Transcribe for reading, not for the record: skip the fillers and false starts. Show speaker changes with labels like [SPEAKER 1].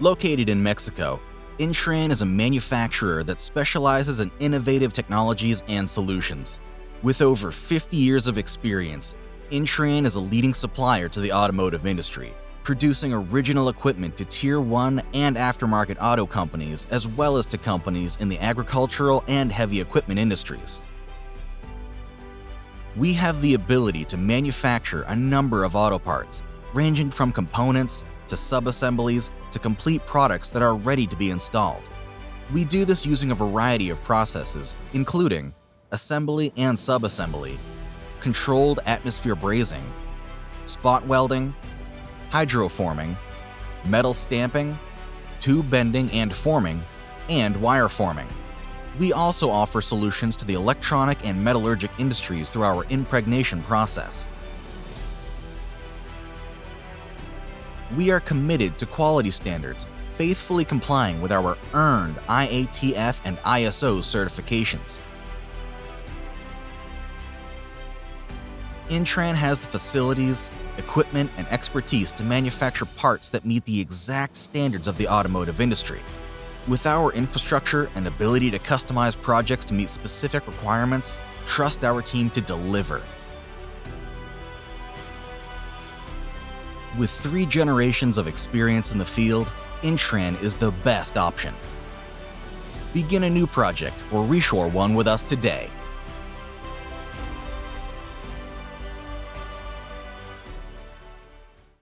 [SPEAKER 1] Located in Mexico, Intran is a manufacturer that specializes in innovative technologies and solutions. With over 50 years of experience, Intran is a leading supplier to the automotive industry, producing original equipment to Tier 1 and aftermarket auto companies, as well as to companies in the agricultural and heavy equipment industries. We have the ability to manufacture a number of auto parts, ranging from components to sub-assemblies to complete products that are ready to be installed. We do this using a variety of processes, including assembly and sub-assembly, controlled atmosphere brazing, spot welding, hydroforming, metal stamping, tube bending and forming, and wire forming. We also offer solutions to the electronic and metallurgic industries through our impregnation process. We are committed to quality standards, faithfully complying with our earned IATF and ISO certifications. Intran has the facilities, equipment, and expertise to manufacture parts that meet the exact standards of the automotive industry. With our infrastructure and ability to customize projects to meet specific requirements, trust our team to deliver. With 3 generations of experience in the field, Intran is the best option. Begin a new project or reshore one with us today.